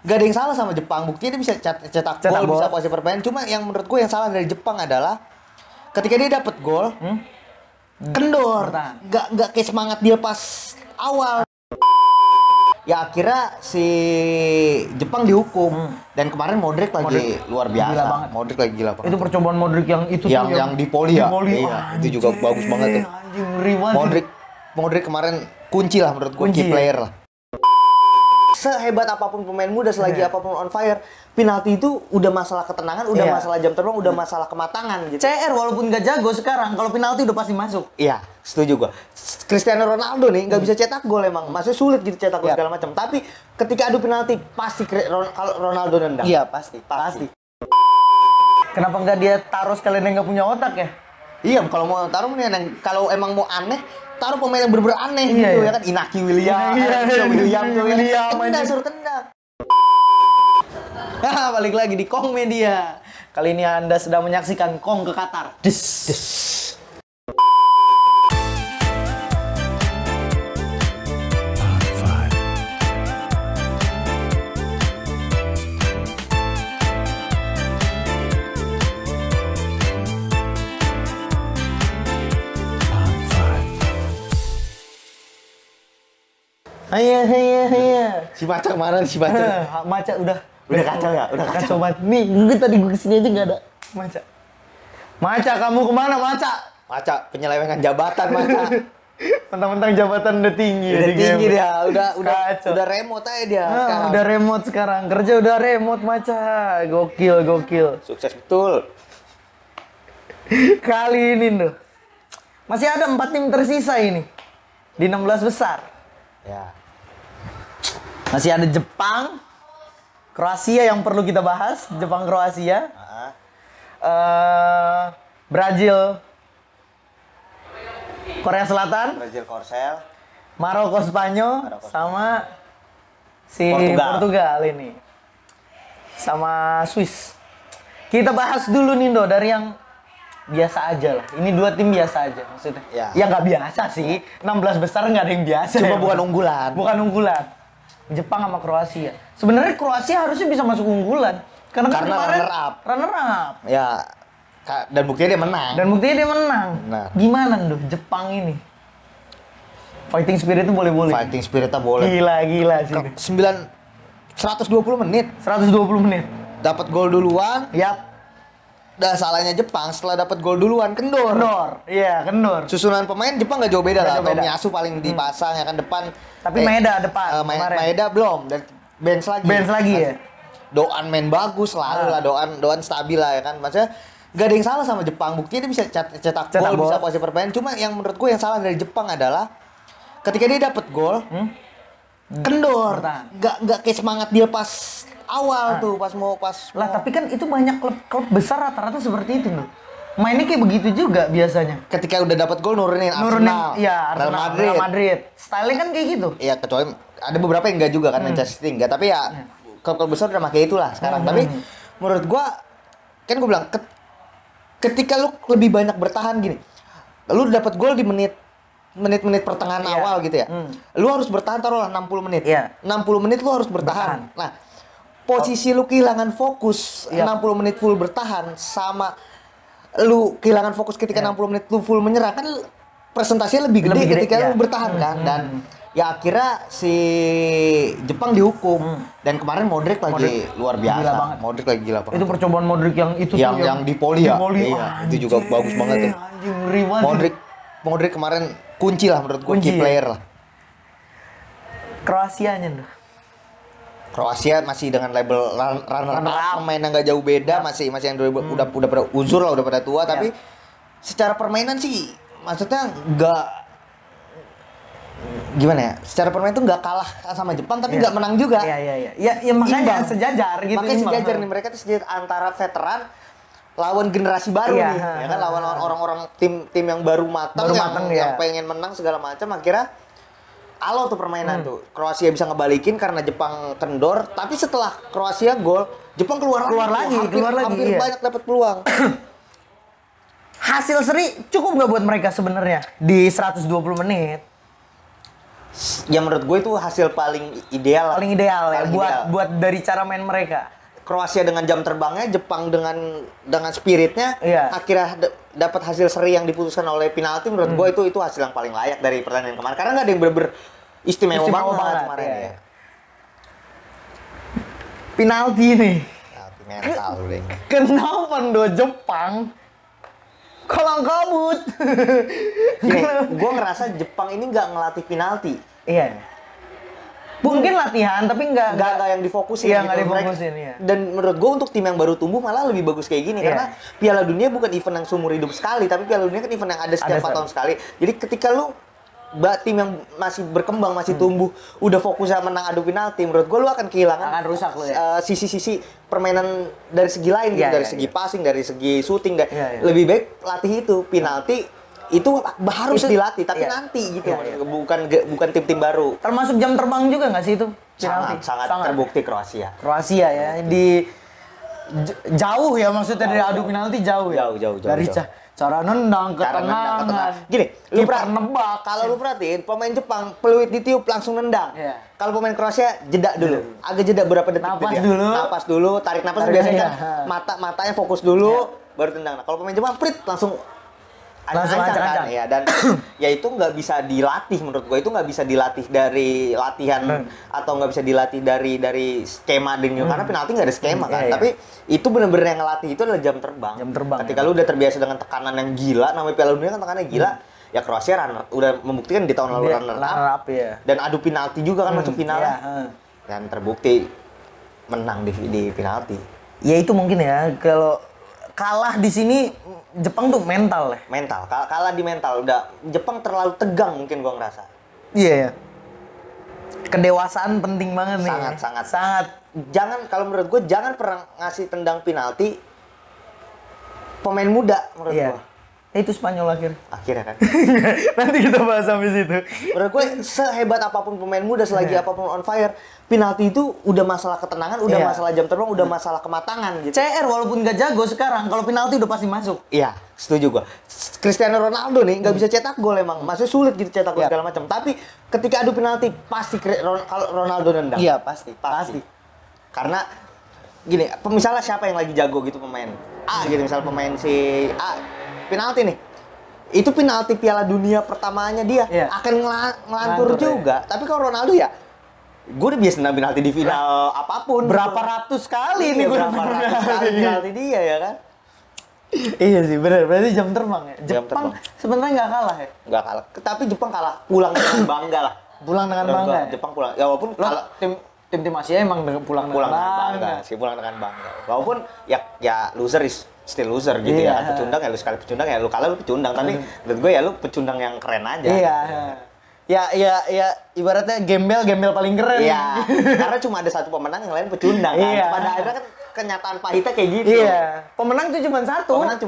Gak ada yang salah sama Jepang, buktinya dia bisa cetak gol, bisa kuasai permainan. Cuma yang menurut gue yang salah dari Jepang adalah ketika dia dapet gol, kendor, nggak kayak semangat dia pas awal. Ya akhirnya si Jepang dihukum dan kemarin Modric lagi luar biasa. Modric lagi gila banget. Itu percobaan Modric yang itu yang di poli ya. Iya, itu juga bagus banget tuh. Modric kemarin kunci lah menurut gue, key player lah. Sehebat apapun pemain muda, selagi apapun on fire, penalti itu udah masalah ketenangan, udah masalah jam terbang, udah masalah kematangan gitu. CR walaupun nggak jago sekarang, kalau penalti udah pasti masuk. Iya, setuju gua. Cristiano Ronaldo nih nggak bisa cetak gol emang, maksudnya sulit gitu cetak gol segala macam. Tapi ketika adu penalti pasti kalau Ronaldo nendang. Iya pasti. Kenapa nggak dia taruh sekalian yang nggak punya otak ya? Iya, kalau mau taruh nih, kalau emang mau aneh, taruh pemain yang bener-bener aneh gitu ya kan. Inaki William, William tuh ya. Tendang, suruh tendang. Balik lagi di Kong Media. Kali ini Anda sedang menyaksikan Kong ke Qatar. Des. Hayya. Si Maca kemarin, si Maca. Maca udah kacau ya, udah kacau banget. Nih, gue tadi kesini aja nggak ada Maca. Maca, kamu kemana Maca? Maca, penyelewengan jabatan Maca. Mentang-mentang jabatan udah tinggi. Udah tinggi dia, udah remote aja dia sekarang. Udah remote sekarang, kerja udah remote Maca. Gokil. Sukses betul. Kali ini tuh masih ada 4 tim tersisa ini di 16 besar. Ya. Masih ada Jepang, Kroasia yang perlu kita bahas, Jepang Kroasia, Brazil, Korea Selatan, Maroko Spanyol, sama si Portugal ini, sama Swiss. Kita bahas dulu nih dari yang biasa aja lah. Ini 2 tim biasa aja maksudnya. Ya nggak biasa sih. 16 besar nggak ada yang biasa. Cuma bukan unggulan. Jepang sama Kroasia. Sebenarnya Kroasia harusnya bisa masuk unggulan. Karena runner up. Ya. Dan buktinya dia menang. Nah. Gimana tuh Jepang ini? Fighting spirit itu boleh. Fighting spiritnya boleh. Gila sih. 120 menit. Dapat gol duluan. Yap. Dah salahnya Jepang setelah dapat gol duluan kendor. Kendor. Susunan pemain Jepang nggak jauh beda lah. Tomiyasu paling dipasang ya kan depan. Tapi Maeda depan. Maeda belum dan bench lagi ya. Doan main bagus selalu lah, Doan stabil lah ya kan. Maksudnya gak ada yang salah sama Jepang. Buktinya dia bisa cetak gol, bisa kuasai permainan. Cuma yang menurut gue yang salah dari Jepang adalah ketika dia dapat gol, kendor. Nggak kayak semangat dia pas awal tuh, pas lah. Tapi kan itu banyak klub besar rata-rata seperti itu loh. Mainnya kayak begitu juga biasanya. Ketika udah dapat gol nurunin Arsenal, Real Madrid. Stylenya kan kayak gitu. Iya, kecuali ada beberapa yang enggak juga kan, Manchester City enggak, tapi ya klub-klub besar udah pakai itulah sekarang. Tapi menurut gua kan gua bilang ketika lu lebih banyak bertahan gini. Lu dapat gol di menit-menit pertengahan awal gitu ya. Lu harus bertahan taruhlah 60 menit. 60 menit lu harus bertahan. Nah, posisi lu kehilangan fokus 60 menit full bertahan sama lu kehilangan fokus ketika 60 menit lu full menyerang, kan presentasinya lebih gede ketika lu bertahan kan. Dan ya akhirnya si Jepang dihukum dan kemarin Modric lagi luar biasa. Modric lagi gila banget. Itu percobaan Modric yang itu yang di poli ya. Iya, itu juga bagus banget tuh. Modric kemarin kunci lah menurut gue, key player lah. Kroasianya tuh. Kroasia masih dengan label runner up, pemain yang nggak jauh beda, masih yang udah pada uzur lah, udah pada tua, tapi secara permainan sih maksudnya nggak gimana ya? Secara permainan tuh nggak kalah sama Jepang, tapi nggak menang juga. Iya makanya sejajar gitu. Makanya sejajar nih, mereka tuh sejajar antara veteran lawan generasi baru nih, ya kan, lawan orang-orang tim yang baru matang yang pengen menang segala macam. Akhirnya alo tuh permainan tuh. Kroasia bisa ngebalikin karena Jepang kendor, tapi setelah Kroasia gol, Jepang keluar lagi. Hampir banyak dapat peluang. Hasil seri cukup nggak buat mereka sebenarnya di 120 menit? Ya menurut gue itu hasil paling ideal. Paling ideal ya buat dari cara main mereka. Kroasia dengan jam terbangnya, Jepang dengan spiritnya, akhirnya dapat hasil seri yang diputuskan oleh penalti. Menurut gue itu hasil yang paling layak dari pertandingan kemarin. Karena nggak ada yang bener-bener istimewa banget kemarin ya. Penalti nih. Penalti mental udah. Kenapa ndo Jepang kolang kabut? Gue ngerasa Jepang ini nggak ngelatih penalti. Iya. Mungkin latihan tapi nggak yang difokusin. Iya, nggak difokusin ya. Dan menurut gue untuk tim yang baru tumbuh malah lebih bagus kayak gini karena Piala Dunia bukan event yang seumur hidup sekali, tapi Piala Dunia kan event yang ada setiap 4 tahun sekali. Jadi ketika lu tim yang masih berkembang, masih tumbuh, udah fokusnya menang adu penalti, menurut gue lu akan kehilangan rusak lu ya. Sisi-sisi permainan dari segi lain gitu, dari segi passing, dari segi shooting. Lebih baik latih itu penalti. Itu harus dilatih, tapi nanti gitu, bukan tim-tim baru. Termasuk jam terbang juga nggak sih itu? Sangat terbukti Kroasia ya, jauh ya maksudnya dari adu penalti jauh ya. Jauh. Dari cara nendang, ketenangan. Gini, kalau lu perhatiin pemain Jepang peluit ditiup langsung nendang. Kalau pemain Kroasia jeda dulu, agak jeda berapa detik. Napas dulu, tarik napas biasanya kan matanya fokus dulu, baru tendang. Nah, kalau pemain Jepang langsung ancang-ancang ya, dan ya itu nggak bisa dilatih menurut gue, itu nggak bisa dilatih dari latihan atau nggak bisa dilatih dari skema karena penalti nggak ada skema kan. Tapi itu bener-bener yang ngelatih itu adalah jam terbang. Ketika lu udah terbiasa dengan tekanan yang gila, namanya Piala Dunia kan tekanannya gila. Ya Kroasia udah membuktikan di tahun lalu runner up ya. Dan adu penalti juga kan masuk final. Dan terbukti menang di penalti. Ya itu mungkin ya, kalau kalah di sini Jepang tuh mental. Kalah di mental. Udah Jepang terlalu tegang mungkin gua ngerasa. Iya. Kedewasaan penting banget nih. Sangat. Kalau menurut gua jangan pernah ngasih tendang penalti pemain muda menurut gua. Itu Spanyol akhirnya kan. Nanti kita bahas sampai situ. Menurut gue sehebat apapun pemain muda, selagi apapun on fire, penalti itu udah masalah ketenangan, udah masalah jam terbang, udah masalah kematangan gitu. CR walaupun gak jago sekarang, kalau penalti udah pasti masuk. Iya, setuju gua. Cristiano Ronaldo nih nggak bisa cetak gol emang, maksudnya sulit gitu cetak gol segala macam. Tapi ketika adu penalti pasti kalau Ronaldo nendang. Iya, pasti. Karena gini, misalnya siapa yang lagi jago gitu pemain A gitu, misalnya pemain si A penalti nih, itu penalti Piala Dunia pertamanya dia akan ngelantur juga. Tapi kalau Ronaldo ya, gue udah biasa nendang penalti di final apapun. Berapa ratus kali nih gue penalti dia ya kan. Iya sih, benar. Berarti jam terbang ya. Jepang sebenarnya nggak kalah ya. Nggak kalah. Tapi Jepang kalah pulang dengan bangga lah. Pulang dengan bangga. Jepang pulang. Ya walaupun kalau tim Asia emang pulang dengan bangga. Pulang dengan bangga. Walaupun ya loser is still loser gitu ya. Pecundang ya lu sekali pecundang ya lu kalah lu pecundang. Tapi menurut gue ya lu pecundang yang keren aja. Iya. Ya ibaratnya gembel paling keren. Iya. Karena cuma ada satu pemenang, yang lain pecundang kan. Pada akhirnya kan kenyataan pahitnya kayak gitu. Iya. Pemenang tuh cuma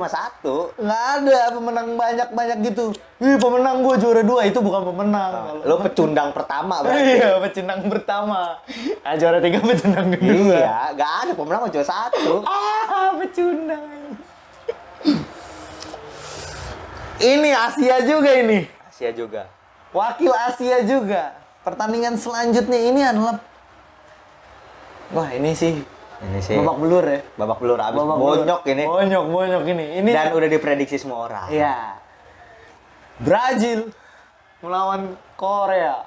satu. Nggak ada pemenang banyak gitu. Pemenang gua juara 2, itu bukan pemenang. Lo pecundang pertama berarti. Iya, pecundang pertama. Juara 3 pecundang kedua. Iya, nggak ada pemenang cuma satu. Pecundang. Ini Asia juga. Wakil Asia juga. Pertandingan selanjutnya ini adalah ini sih babak belur ya. Babak belur abis bonyok ini. Bonyok ini. Dan udah diprediksi semua orang. Iya. Brazil melawan Korea.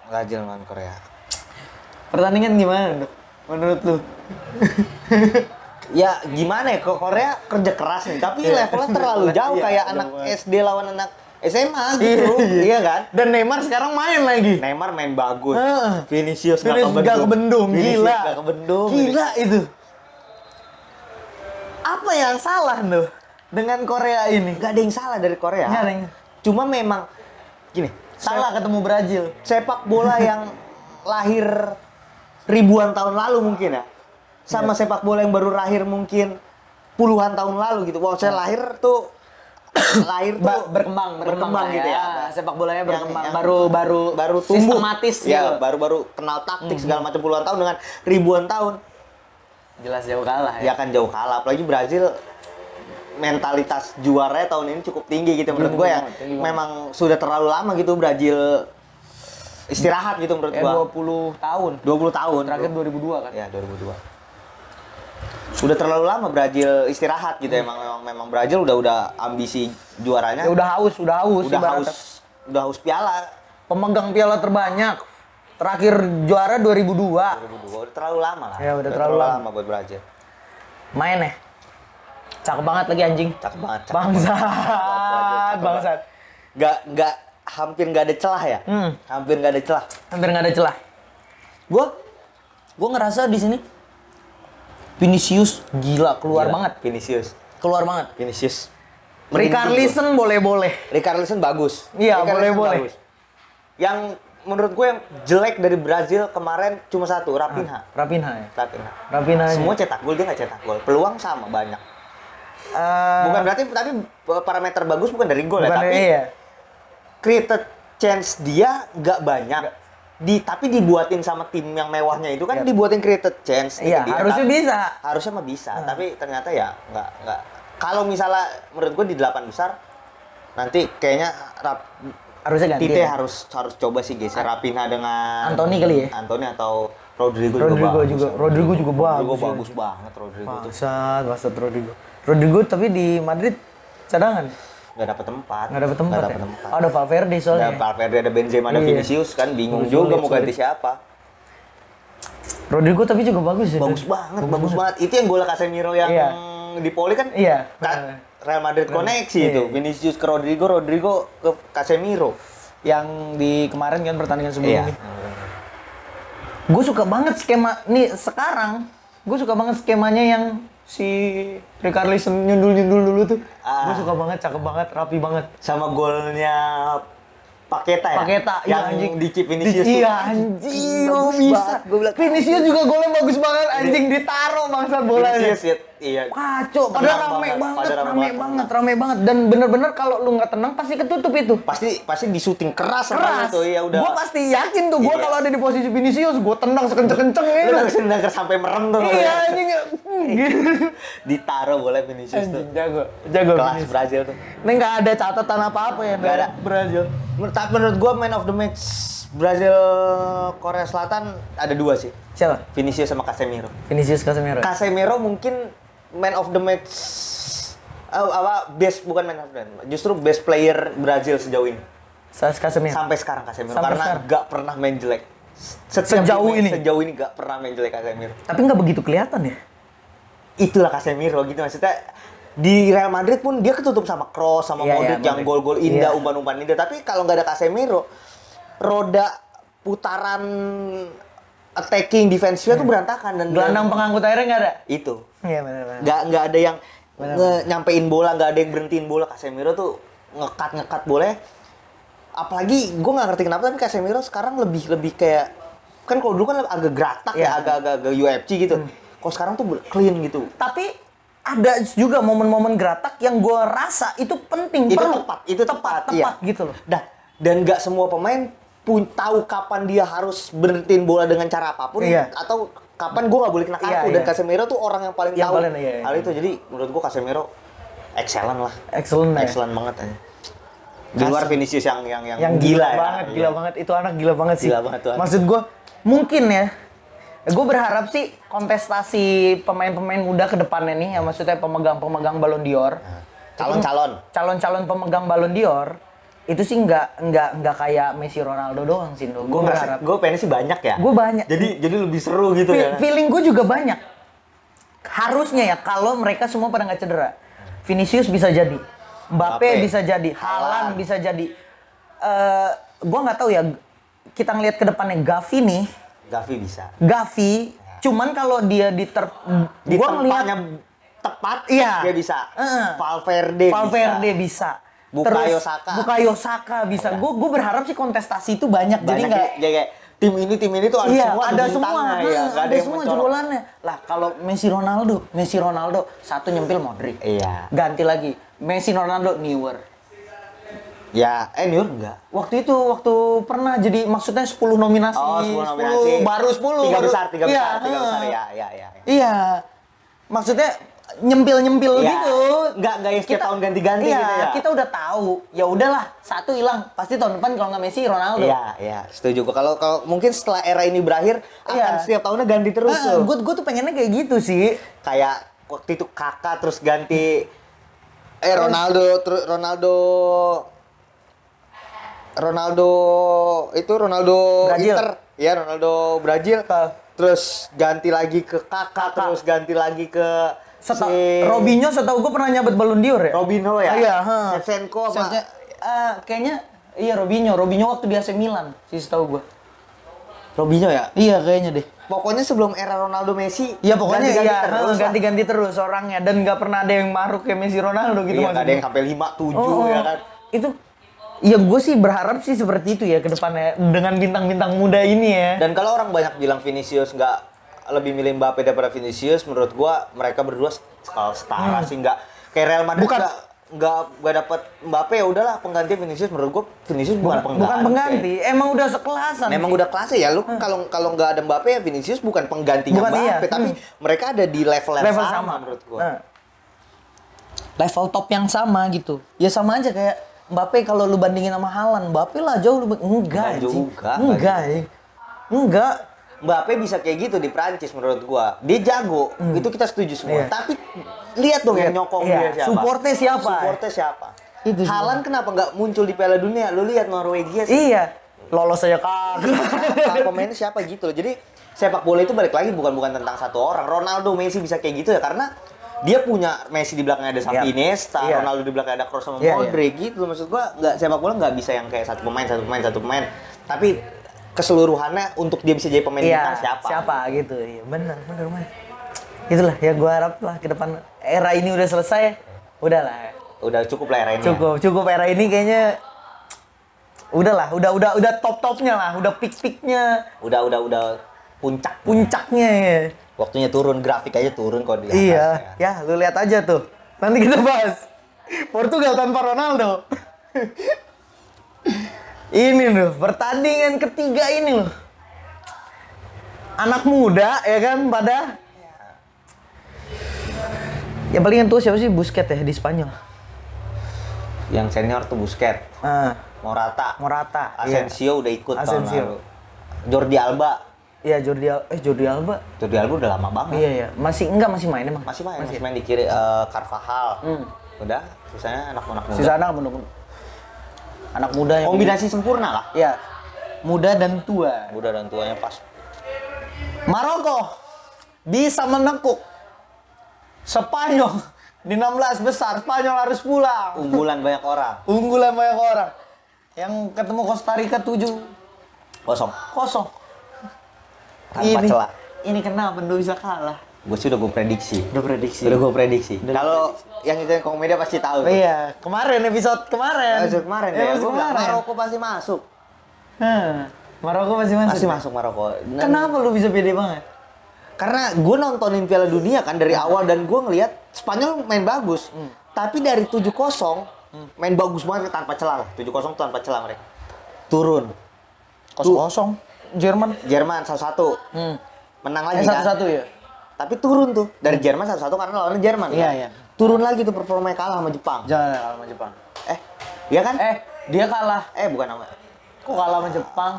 Pertandingan gimana menurut lu? Ya gimana ya, Korea kerja keras nih, tapi levelnya terlalu jauh kayak anak SD lawan anak SMA gitu. Iya kan? Dan Neymar sekarang main lagi. Neymar main bagus. Vinicius gak kebendung. Gila itu. Apa yang salah tuh dengan Korea ini? Gak ada yang salah dari Korea. Cuma memang gini, salah ketemu Brazil. Sepak bola yang lahir ribuan tahun lalu mungkin ya, sama sepak bola yang baru lahir mungkin puluhan tahun lalu gitu. Saya lahir tuh berkembang gitu ya. Sepak bolanya berkembang, baru tumbuh, sistematis ya, baru kenal taktik segala macam puluhan tahun dengan ribuan tahun. Jelas jauh kalah ya. Ya kan jauh kalah, apalagi Brazil mentalitas juaranya tahun ini cukup tinggi gitu menurut gue ya. Memang sudah terlalu lama gitu Brazil istirahat gitu menurut gua. 20 tahun. 20 tahun. Terakhir 2002 kan? Ya, 2002. Sudah terlalu lama Brazil istirahat gitu memang Brazil udah ambisi juaranya. Ya udah haus Udah haus piala. Pemegang piala terbanyak. Terakhir juara 2002. 2002 udah terlalu lama lah. Ya udah terlalu lama buat Brazil. Main ya. Cakep banget lagi anjing. Cakep banget. Bangsat. Nggak hampir nggak ada celah ya. Hampir nggak ada celah. Hampir nggak ada celah. Gua ngerasa di sini Vinicius gila keluar banget. Keluar banget. Vinicius. Richarlison boleh-boleh. Richarlison bagus. Iya, boleh-boleh. Yang menurut gue yang jelek dari Brazil kemarin cuma satu, Raphinha. Raphinha. Semua cetak gol, dia nggak cetak gol. Peluang sama banyak. Bukan berarti tapi parameter bagus bukan dari gol ya, tapi created chance dia nggak banyak. Tapi dibuatin sama tim yang mewahnya itu kan dibuatin created chance. Iya, harusnya bisa. Harusnya mah bisa, tapi ternyata ya nggak. Kalau misalnya menurut gue di 8 besar nanti kayaknya harusnya ganti. Tite harus coba sih geser Raphinha dengan Antony kali ya. Antony atau Rodrigo juga. Rodrigo juga bagus. Bagus banget Rodrigo tuh. Bangsat Rodrigo tapi di Madrid cadangan. Nggak dapet tempat. Ada Valverde soalnya. Ada Valverde, ada Benzema, ada Vinicius kan bingung juga mau ganti siapa. Rodrigo tapi juga bagus ya. Bagus banget. Itu yang gol Casemiro yang di Poli kan. Iya. Real Madrid koneksi itu. Vinicius ke Rodrigo ke Casemiro. Yang di kemarin kan pertandingan sebelum ini. Gue suka banget skema nih sekarang. Gue suka banget skemanya yang si Richarlison nyundul dulu tuh. Gue suka banget, cakep banget, rapi banget. Sama golnya Paketa yang di chip Vinicius tuh. Iya anjing, bisa. Vinicius juga golnya bagus banget anjing, ditaruh bangsat bolanya. Iya. Kacau, padahal rame banget dan bener-bener kalau lu nggak tenang pasti ketutup itu. Pasti di syuting keras itu ya udah. Gua pasti yakin tuh kalau ada di posisi Vinicius gua tendang sekenceng-kenceng itu. Lu bisa nendang sampai merem tuh. Iya anjing. Ditaruh boleh Vinicius tuh. Jago kelas Brazil tuh. Ini nggak ada catatan apa-apa ya dari Brazil. Menurut gua man of the match Brazil Korea Selatan ada 2 sih. Siapa? Vinicius sama Casemiro. Casemiro mungkin man of the match bukan man of the match, justru best player Brazil sejauh ini. Casemiro. Sampai sekarang Casemiro karena nggak pernah main jelek. Sejauh ini nggak pernah main jelek Casemiro. Tapi nggak begitu kelihatan ya. Itulah Casemiro gitu maksudnya. Di Real Madrid pun dia ketutup sama Kroos sama Modric yang gol-gol indah, umpan-umpan indah. Tapi kalau nggak ada Casemiro, roda putaran attacking defense-nya tuh berantakan dan gelandang pengangkut airnya nggak ada. Itu. Iya benar. Nggak ada yang nyampein bola, nggak ada yang berhentiin bola. Casemiro tuh ngekat bola. Apalagi gue nggak ngerti kenapa tapi Casemiro sekarang lebih kayak kan kalau dulu kan agak geratak agak UFC gitu. Kalau sekarang tuh clean gitu. Tapi ada juga momen-momen geratak yang gue rasa itu penting, itu tepat gitu loh. Dan nggak semua pemain pun tahu kapan dia harus berhentiin bola dengan cara apapun atau kapan gue nggak boleh kena kartu dan Casemiro tuh orang yang paling tahu hal itu. Jadi menurut gue Casemiro excellent banget aja. Di luar Vinicius yang gila banget itu anak gila banget sih. Maksud gue mungkin ya gue berharap sih kontestasi pemain-pemain muda ke depannya nih, ya maksudnya pemegang Ballon d'Or. Calon-calon pemegang Ballon d'Or itu sih nggak kayak Messi Ronaldo doang sih. Gue berharap. Gue pengen sih banyak ya. Gue banyak. Jadi lebih seru gitu ya. Feeling gue juga banyak. Harusnya ya kalau mereka semua pada nggak cedera. Vinicius bisa jadi, Mbappe bisa jadi, Haaland bisa jadi. Gue nggak tahu ya. Kita ngelihat ke depannya Gavi nih. Gavi, cuman kalau dia di tempatnya tepat, dia bisa. Valverde bisa. Bukayo Saka bisa. Gue berharap sih kontestasi itu banyak. Jadi nggak kayak tim ini tuh ada semua jebolannya. Lah kalau Messi Ronaldo satu nyempil Modric. Iya. Ganti lagi Messi Ronaldo Neuer. Ya, Neuer enggak. Waktu pernah jadi maksudnya 10 nominasi. 10 nominasi. Baru 10. Tiga besar ya. Iya. Maksudnya nyempil Iya. gitu. Nggak ya setiap tahun ganti-ganti iya, gitu ya. kita udah tahu. Ya udahlah, satu hilang. Pasti tahun depan kalau nggak Messi, Ronaldo. Iya, setuju. Kalau mungkin setelah era ini berakhir akan setiap tahunnya ganti terus tuh. Gue tuh pengennya kayak gitu sih. Kayak waktu itu Kakak terus ganti Ronaldo Brazil. Inter. Ya, Ronaldo Brazil. Terus ganti lagi ke Kakak, terus ganti lagi ke Robinho setahu gue pernah nyabet Ballon d'Or ya? Robinho ya? Iya, Shevchenko sama kayaknya iya Robinho waktu di AC Milan sih setahu gue. Robinho ya? Iya kayaknya deh. Pokoknya sebelum era Ronaldo Messi, ya pokoknya ganti-ganti terus orangnya dan nggak pernah ada yang maruk kayak Messi Ronaldo gitu. Iya, nggak ada yang sampai 5-7 ya kan? Itu ya gue sih berharap sih seperti itu ya ke depannya dengan bintang-bintang muda ini ya. Dan kalau orang banyak bilang Vinicius nggak lebih milih Mbappe daripada Vinicius, menurut gua mereka berdua kalau setara sih, nggak kayak Real Madrid nggak dapat Mbappe, ya udahlah pengganti Vinicius. Menurut gua Vinicius bukan pengganti, emang udah sekelasan. Memang udah kelasnya ya. Lu kalau nggak ada Mbappe ya Vinicius bukan penggantinya Mbappe, tapi mereka ada di level yang sama menurut gua. Level top yang sama gitu. Ya sama aja kayak Mbappe kalau lu bandingin sama Haaland, Mbappe lah jauh lebih enggak Mbappe bisa kayak gitu di Prancis menurut gua. Dia jago, itu kita setuju semua. Tapi lihat dong yang nyokong dia siapa. Supportnya siapa? Itu Haaland kenapa nggak muncul di Piala Dunia? Lu lihat Norwegia sih. Iya. Lolos aja kagak. Pemainnya siapa gitu loh. Jadi sepak bola itu balik lagi bukan tentang satu orang. Ronaldo, Messi bisa kayak gitu ya karena dia punya Messi di belakangnya ada Xavi Iniesta, Ronaldo di belakangnya ada Kroos sama Modric gitu. Maksud gua sepak bola nggak bisa yang kayak satu pemain. Tapi keseluruhannya untuk dia bisa jadi pemain bintang siapa gitu. Iya, benar. Itulah yang gua harap lah ke depan era ini udah selesai. Udahlah. Udah cukup lah era ini. Cukup era ini kayaknya udahlah, udah top-topnya lah, udah peak-peaknya. Udah puncaknya ya. Waktunya turun, grafik aja turun kalau di atas. Iya, ya lu lihat aja tuh. Nanti kita bahas Portugal tanpa Ronaldo. Ini loh, pertandingan ketiga ini loh. Anak muda ya kan pada. Yang paling tua siapa sih? Busquets ya di Spanyol. Yang senior tuh Busquets. Morata. Asensio udah ikut tahun lalu. Jordi Alba. Iya, Jordi Alba. Jordi Alba udah lama banget. Iya. Masih main emang. Masih main di kiri Carvajal. Udah, sisanya anak-anak muda. Anak muda yang kombinasi sempurna lah. Iya. Muda dan tua. Muda dan tuanya pas. Maroko bisa menekuk Spanyol di 16 besar. Spanyol harus pulang. Unggulan banyak orang. Yang ketemu Costa Rica 7-0. Tanpa celah. Ini kenapa Indo bisa kalah? Gue sih udah gue prediksi. Kalau yang itu yang Komedia pasti tahu. Iya, episode kemarin ya. Gue bilang Maroko pasti masuk. Maroko pasti masuk. Pasti masuk Maroko. Kenapa lu bisa pede banget? Karena gue nontonin Piala Dunia kan dari awal dan gue ngelihat Spanyol main bagus. Tapi dari 7-0 main bagus banget tanpa celah. 7-0 tanpa celah mereka. Turun. 0-0. Jerman 1-1. Menang lagi 1-1 ya. Tapi turun tuh dari Jerman 1-1 karena lawannya Jerman. Iya. Turun lagi tuh performanya kalah sama Jepang. Jangan kalah sama Jepang. Iya kan? Dia kalah. Bukan nama. Kok kalah sama Jepang?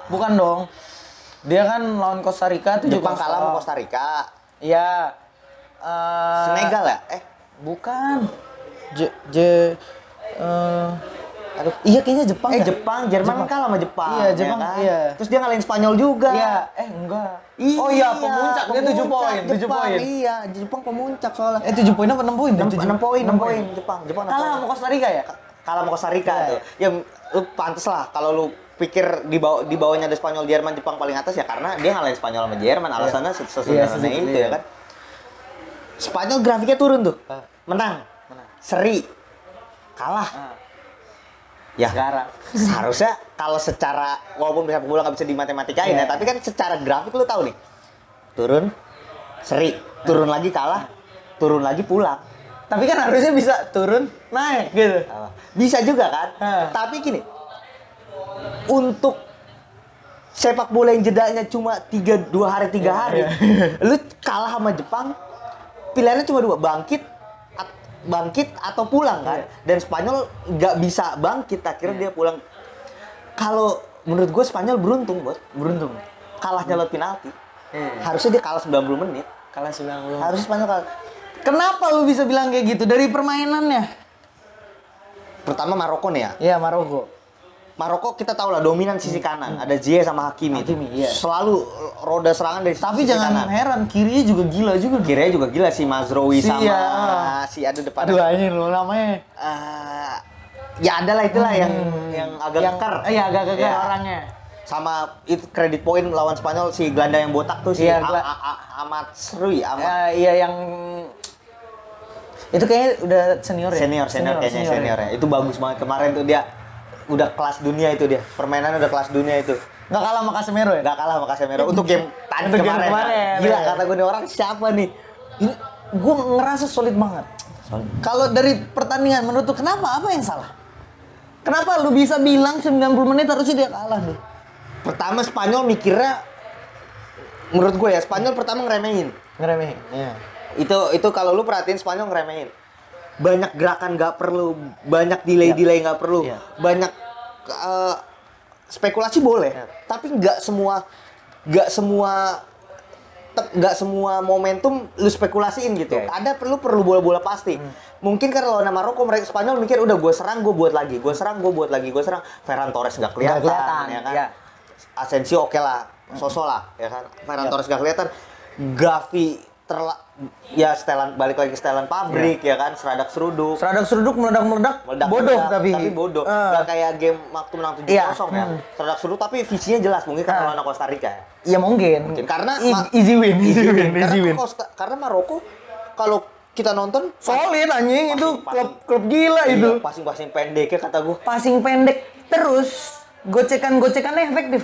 Bukan dong. Dia kan lawan Costa Rica 7-0. Jepang kalah sama Costa Rica. Iya. Senegal ya? Bukan. Aduh, iya kayaknya Jepang. Jerman kalah sama Jepang. Iya, Jepang. Ya kan? Iya. Terus dia ngalahin Spanyol juga. Iya, enggak. Iya, oh iya, pemuncak. Dia 7 poin. Iya, Jepang pemuncak soalnya. 7 poin apa 6 poin? 6 poin Jepang. Kalah sama Costa Rica ya? Kalah sama Costa Rica tuh. Ya lu pantes lah kalau lu pikir di bawahnya ada Spanyol, Jerman, Jepang paling atas ya karena dia ngalahin Spanyol sama Jerman. Alasannya sesederhana itu ya kan. Spanyol grafiknya turun tuh. Menang. Seri. Kalah. Ya, seharusnya kalau secara walaupun sepak bola nggak bisa dimatematikaiin ya, tapi kan secara grafik lu tahu nih. Turun, seri, turun lagi kalah, turun lagi pulang. Tapi kan harusnya bisa turun, naik gitu. Bisa juga kan? Tapi gini, untuk sepak bola yang jedanya cuma 2 hari 3 hari, lu kalah sama Jepang, pilihannya cuma dua, bangkit atau pulang kan. Dan Spanyol nggak bisa bangkit, akhirnya dia pulang. Kalau menurut gue Spanyol beruntung, Bos. Beruntung. Kalahnya lewat penalti. Harusnya dia kalah 90 menit. Kalah 90. Harusnya Spanyol kalah. Kenapa lu bisa bilang kayak gitu? Dari permainannya? Pertama Maroko nih ya. Iya, Maroko. Maroko kita tahu lah dominan sisi kanan. Ada Ziyech sama Hakimi. Iya. Selalu roda serangan dari Tapi sisi jangan kanan. heran, kirinya juga gila juga. Kirinya juga gila si Mazraoui sama Iya. si ada depan. Aduh, ini lo namanya. Ya adalah itulah yang agak kekar. Iya, agak kekar Ya. orangnya. Sama itu kredit poin lawan Spanyol si gelandang yang botak tuh si Iya, Amat Srui. Iya, yang itu kayaknya udah senior ya? Senior ya. Itu bagus banget kemarin tuh dia udah kelas dunia itu dia. Permainannya udah kelas dunia itu. Nggak kalah sama Casemiro ya? Nggak kalah sama Casemiro untuk game tadi Untuk game kemarin. kemarin, Gila ya. kata gue nih orang siapa nih? Ini gue ngerasa solid banget. Kalau dari pertandingan menurut lu kenapa? Apa yang salah? Kenapa lu bisa bilang 90 menit harusnya dia kalah nih? Pertama Spanyol mikirnya menurut gue ya Spanyol pertama ngeremehin. Ngeremehin. Iya. Itu kalau lu perhatiin Spanyol ngeremehin. Banyak gerakan nggak perlu, banyak delay nggak perlu, Iya. banyak spekulasi boleh, tapi nggak semua momentum lu spekulasiin gitu. Iya. Ada perlu bola-bola pasti. Mungkin karena lawan Maroko mereka Spanyol mikir udah gue serang gue buat lagi, gue serang. Ferran Torres nggak kelihatan, ya kan. Iya. Asensio oke lah, Soso lah, ya kan. Ferran Torres nggak kelihatan. Gavi setelan balik lagi ke setelan pabrik ya kan, seradak seruduk Meledak bodoh tapi bodoh. Nggak kayak game waktu menang 7-0 Iya. ya. Seradak seruduk tapi visinya jelas mungkin karena lawan Costa Rica ya. Iya mungkin. Karena easy win. Karena Maroko kalau kita nonton Solid anjing itu Passing. klub gila itu. Passing pendeknya kata gue. Passing pendek terus gocekannya efektif.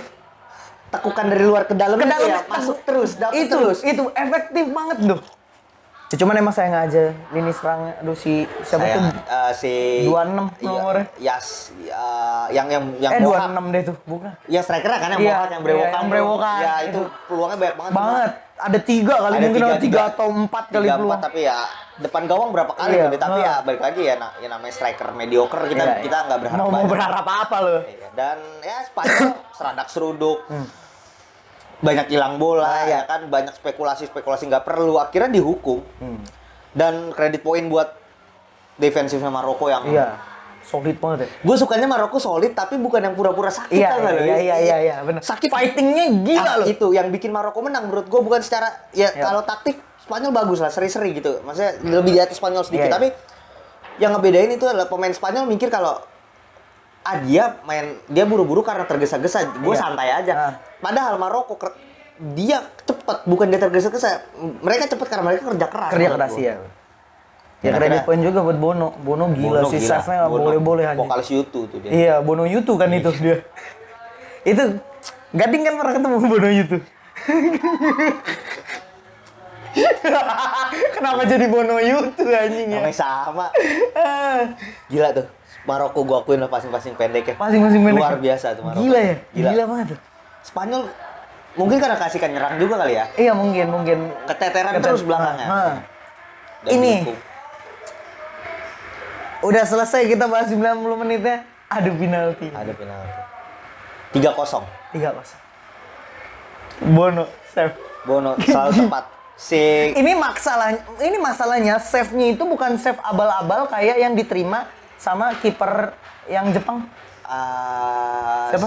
Tekukan dari luar ke dalam, ya, masuk terus, dapat terus. Itu efektif banget loh. Ya, cuman emang saya nggak aja lini serangnya. Aduh siapa tuh? Si 26 nomornya. Yang 26 deh tuh, bukan. Ya strikernya kan yang Iya, Mohat, yang brewokan. yang brewokan. Ya itu peluangnya banyak banget. Banget. Ada 3 kali, mungkin ada 3 atau 4 kali peluang. Tapi ya depan gawang berapa kali Iya, tuh. Tapi ya balik lagi ya namanya striker mediocre kita nggak berharap mau banyak. berharap apa loh. Iya, dan ya Spanyol seradak seruduk. Banyak hilang bola ya kan, banyak spekulasi nggak perlu, akhirnya dihukum. Dan kredit poin buat defensifnya Maroko yang solid banget ya. gue sukanya Maroko solid tapi bukan yang pura-pura sakit. Iya, benar. Sakit Fightingnya gila loh. Itu yang bikin Maroko menang menurut gue, bukan secara kalau taktik Spanyol bagus lah, seri-seri gitu, maksudnya lebih di atas Spanyol sedikit. Tapi yang ngebedain itu adalah pemain Spanyol mikir kalau dia buru-buru karena tergesa-gesa, gue santai aja. Padahal Maroko dia cepat, bukan dia tergesa-gesa. Mereka cepat karena mereka kerja keras. Ya. Ya kredit poin juga buat Bono gila sih, save-nya boleh-boleh aja. Vokalis YouTube tuh dia. Iya, Bono YouTube kan itu dia. Itu Gading kan pernah ketemu Bono YouTube. Kenapa jadi Bono YouTube anjing ya? Namanya sama. Gila tuh. Maroko gua akuin lah passing pendeknya. Passing pendek. Luar biasa tuh Maroko. Gila ya? Gila banget tuh. Spanyol mungkin karena kasihkan nyerang juga kali ya. Iya, mungkin. Keteteran terus belakangnya. Ini udah selesai kita bahas 90 menitnya. Ada penalti. 3-0. Bono save. Bono selalu tepat. Ini masalahnya save-nya itu bukan save abal-abal kayak yang diterima sama kiper yang Jepang. Siapa?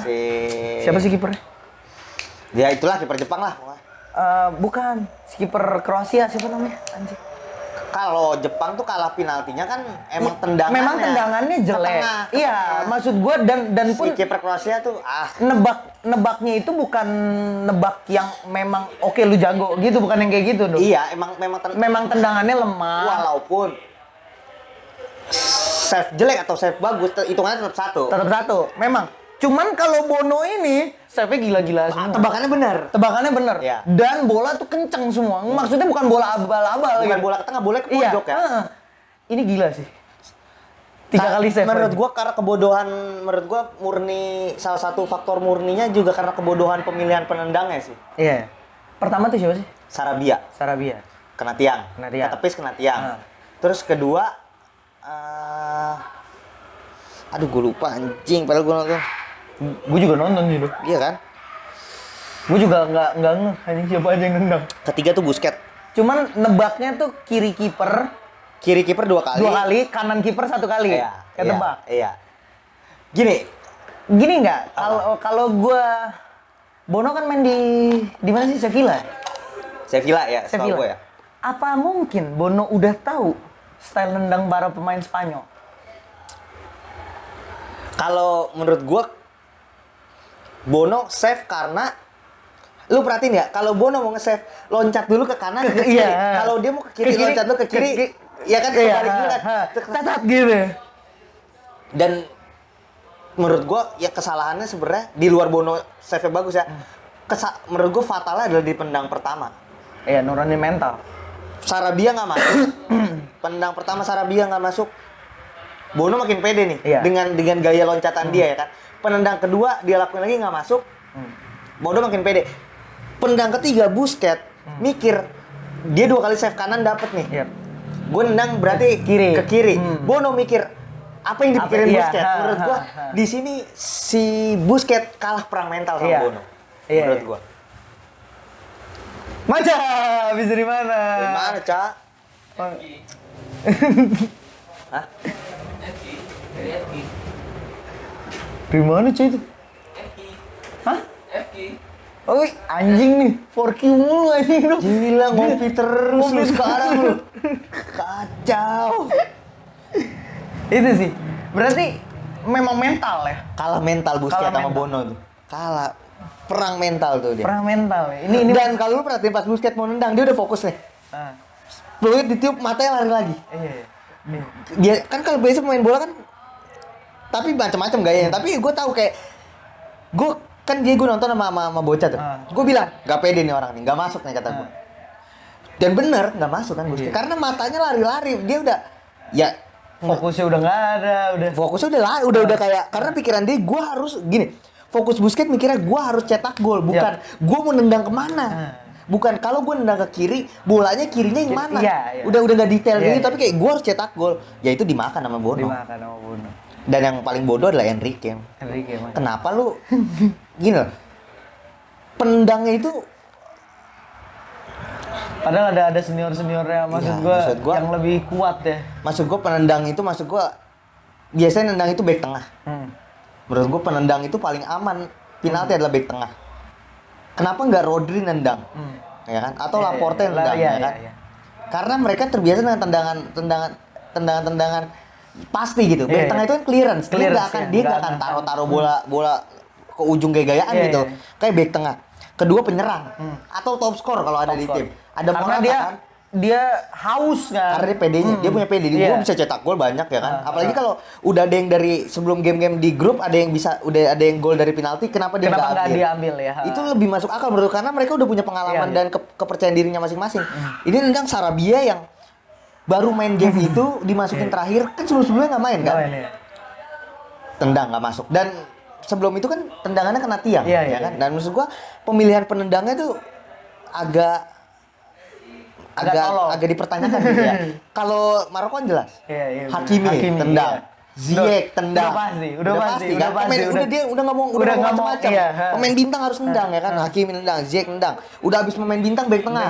Siapa sih kipernya? Ya itulah kiper Jepang lah. Bukan, kiper Kroasia siapa namanya? Anjing. Kalau Jepang tuh kalah penaltinya kan emang tendangannya. Memang tendangannya jelek. Iya, maksud gue dan pun si kiper Kroasia tuh nebaknya itu bukan nebak yang memang oke lu jago gitu, bukan yang kayak gitu dong. Iya, memang tendangannya lemah. Walaupun save jelek atau save bagus, hitungannya tetap satu. Memang. Cuman kalau Bono ini save-nya gila-gila semua. Tebakannya benar. Ya. Dan bola tuh kenceng semua. Maksudnya bukan bola abal-abal. Bukan bola ke tengah, bola ke pojok ya. Ini gila sih. 3 kali save. Menurut gua karena kebodohan, murni salah satu faktor murninya juga karena kebodohan pemilihan penendangnya sih. Iya. Pertama tuh siapa sih? Sarabia. kena tiang. Ketepis kena tiang. Terus kedua aduh gue lupa anjing, padahal gue nonton. Gue juga nonton gitu. Iya kan? Gue juga nggak ngeh anjing siapa aja yang nendang. Ketiga tuh Busquets. Cuman nebaknya tuh kiri kiper 2 kali, kanan kiper 1 kali. Iya, ketebak. Iya. Gini nggak? Kalau gue Bono kan main di mana sih? Sevilla ya, setahu gue ya. Apa mungkin Bono udah tahu style nendang para pemain Spanyol? Kalau menurut gue Bono save karena lu perhatiin ya, kalau Bono mau nge-save loncat dulu ke kanan ke kiri. Kalau dia mau ke kiri loncat dulu ke kiri. Ya kan kebalik dulu kan. Tatat gitu. Dan menurut gue ya kesalahannya sebenarnya di luar Bono save bagus ya. Menurut gue fatalnya adalah di pendang pertama. Iya, nurunin mental. Sarabia nggak masuk. Pendang pertama Sarabia nggak masuk. Bono makin pede nih dengan gaya loncatan dia ya kan. Penendang kedua dia lakuin lagi nggak masuk. Bono makin pede. Pendang ketiga Busquets mikir dia 2 kali save kanan dapet nih. Gue nendang berarti ke kiri. Bono mikir apa yang dipikirin Busquets. Menurut gue di sini si Busquets kalah perang mental sama Bono. Menurut gue. Maca, habis dari mana? Dari mana, Cak? Hah? Dari mana, Cak itu? Hah? Oh, anjing nih, 4Q mulu anjing lu. Gila, ngopi terus lu sekarang lu. Kacau. Itu sih. Berarti memang mental ya? Kalah mental Busquets sama Bono tuh. Kalah. Perang mental tuh dia. Perang mental ya. Ini Dan kalau lu perhatiin pas Busquets mau nendang, dia udah fokus nih. Peluit ditiup, matanya lari lagi. Iya. Dia kan kalau biasa pemain bola kan tapi macam-macam gayanya. Tapi gue tahu kayak gue nonton sama bocah tuh. Gue bilang, "Gak pede nih orang nih, gak masuk nih," kata gue. Dan bener, gak masuk kan Busquets. Karena matanya lari-lari, dia udah ya fokusnya udah nggak ada, fokusnya udah kayak karena pikiran dia gue harus gini. Fokus Busquets mikirnya gue harus cetak gol, bukan gue mau nendang kemana. Bukan kalau gue nendang ke kiri, bolanya kirinya yang mana. Udah nggak detail gitu, tapi kayak gue harus cetak gol. Ya itu dimakan sama Bono. Dan yang paling bodoh adalah Enrique. Kenapa lu gini loh? Pendangnya itu padahal ada seniornya maksud gua yang lebih kuat ya. Maksud gua penendang itu biasanya nendang itu back tengah. Menurut gue penendang itu paling aman penalti adalah back tengah. Kenapa nggak Rodri nendang? Ya kan? Atau Laporte nendang ya kan? Karena mereka terbiasa dengan tendangan pasti gitu. Back tengah itu kan clearance. Dia nggak akan taruh bola ke ujung gaya-gayaan gitu. Kayak back tengah. Kedua penyerang atau top score kalau ada di tim. Ada Morata kan? Dia haus kan? Karena dia pedenya, dia punya pede. Dia bisa cetak gol banyak ya kan. Apalagi kalau udah ada yang dari sebelum game-game di grup ada yang gol dari penalti, kenapa dia nggak diambil ya? Itu lebih masuk akal menurut karena mereka udah punya pengalaman dan kepercayaan dirinya masing-masing. Ini nendang Sarabia yang baru main game itu dimasukin terakhir kan sebelumnya nggak main kan? Tendang nggak masuk dan sebelum itu kan tendangannya kena tiang ya kan. Dan maksud gua pemilihan penendangnya tuh agak dipertanyakan gitu ya. Kalau Maroko kan jelas. Hakimi tendang. Ziyech tendang. Udah pasti. Dia udah nggak mau macam-macam. Pemain bintang harus nendang ya kan. Hakimi nendang, Ziyech nendang. Udah habis pemain bintang back tengah.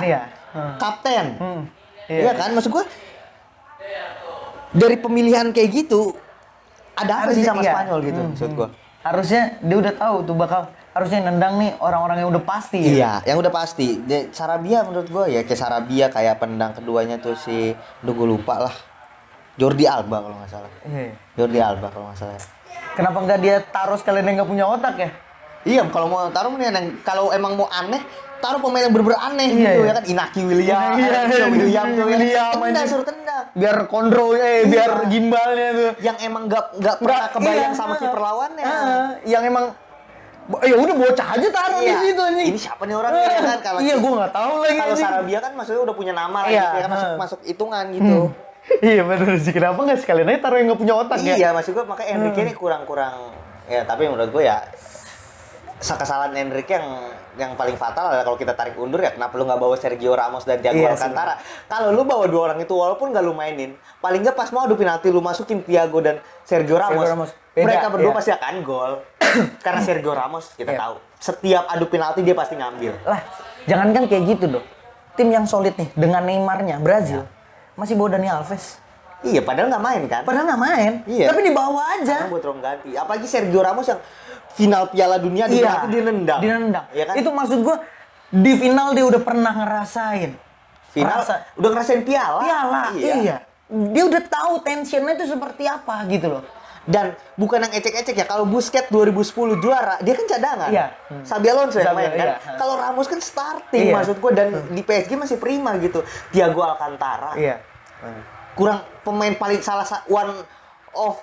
Kapten. Iya kan maksud gua dari pemilihan kayak gitu ada apa sih sama Spanyol gitu maksud gua. Harusnya dia udah tahu tuh harusnya nendang nih orang-orang yang udah pasti. Iya, yang udah pasti. Sarabia menurut gue ya kayak Sarabia kayak pendang keduanya tuh gue lupa lah. Jordi Alba kalau nggak salah. Jordi Alba kalau nggak salah. Kenapa nggak dia taruh sekalian yang nggak punya otak ya? Iya, kalau mau taruh kalau emang mau aneh taruh pemain yang bener-bener aneh gitu ya kan. Inaki William, William tuh ya. Suruh tendang. Biar kontrolnya, biar gimbalnya tuh. Yang emang nggak pernah kebayang sama kiper lawannya. Yang emang ya udah bocah aja taruh di situ nih. Ini siapa nih orangnya kan kalau gue nggak tahu lagi. Kalau Sarabia kan maksudnya udah punya nama lagi ya kan masuk hitungan gitu. Iya benar sih. Kenapa nggak sekalian aja taruh yang nggak punya otak ya? Iya maksud gue makanya Enrique ini kurang ya tapi menurut gue ya kesalahan Enrique yang yang paling fatal adalah kalau kita tarik undur ya kenapa lu nggak bawa Sergio Ramos dan Thiago Iya Alcantara. Kalau lu bawa dua orang itu walaupun nggak lu mainin, paling nggak pas mau adu penalti lu masukin Thiago dan Sergio Ramos. Mereka berdua pasti akan gol. Karena Sergio Ramos kita tahu setiap adu penalti dia pasti ngambil. Lah, jangankan kayak gitu dong. Tim yang solid nih dengan Neymarnya Brazil masih bawa Dani Alves. Iya, padahal nggak main kan? Padahal nggak main. Iya. Tapi dibawa aja. Karena buat ruang ganti. Apalagi Sergio Ramos yang final Piala Dunia di penalti dia nendang. Dia nendang. Iya kan? Itu maksud gua di final dia udah pernah ngerasain. Final udah ngerasain piala. Iya. Dia udah tahu tensionnya itu seperti apa gitu loh. Dan bukan yang ecek-ecek ya. Kalau Busquets 2010 juara, dia kan cadangan. Iya. Xabi Alonso yang main kan. Iya. Kalau Ramos kan starting maksud gua dan di PSG masih prima gitu. Thiago Alcantara. Iya. Kurang pemain paling one of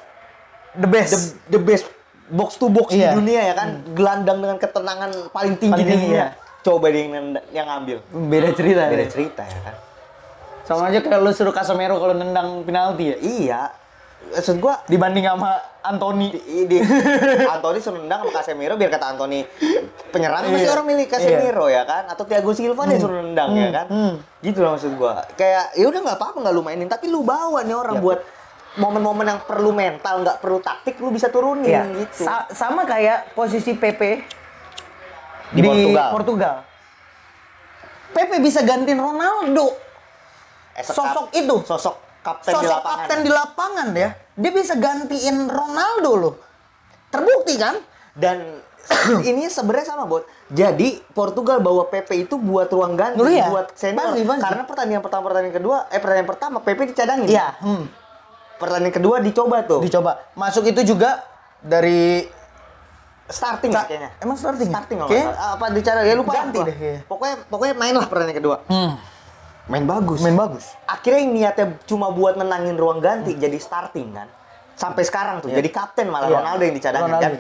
The best. the best box to box Iya. di dunia ya kan. Gelandang dengan ketenangan paling tinggi di dunia. Coba dia yang ngambil. Beda cerita. Beda cerita ya kan. Sama aja kayak lu suruh Casemiro kalau nendang penalti ya. Iya. Maksud gua Dibanding sama Anthony. Anthony suruh nendang sama Casemiro biar kata Anthony penyerang pasti orang milih Casemiro ya kan atau Thiago Silva dia suruh nendang ya kan. Gitu loh maksud gua. Kayak ya udah enggak apa-apa enggak lu mainin tapi lu bawa nih orang buat momen-momen yang perlu mental, nggak perlu taktik lu bisa turunin gitu. Sama kayak posisi PP di Portugal. PP bisa gantiin Ronaldo. Sosok kapten di lapangan ya. Dia bisa gantiin Ronaldo loh. Terbukti kan? Dan ini sebenarnya sama, Bot. Jadi Portugal bawa PP itu buat ruang ganti, buat senior. Karena pertandingan pertama PP dicadangin. Iya. Pertandingan kedua dicoba tuh. Masuk itu juga dari starting kayaknya. Emang starting? Starting apa dicadang? Ya lupa. Ganti deh. Pokoknya main lah pertandingan kedua. Main bagus. Akhirnya yang niatnya cuma buat menangin ruang ganti jadi starting kan. Sampai sekarang tuh jadi kapten malah Ronaldo yang dicadangin kan.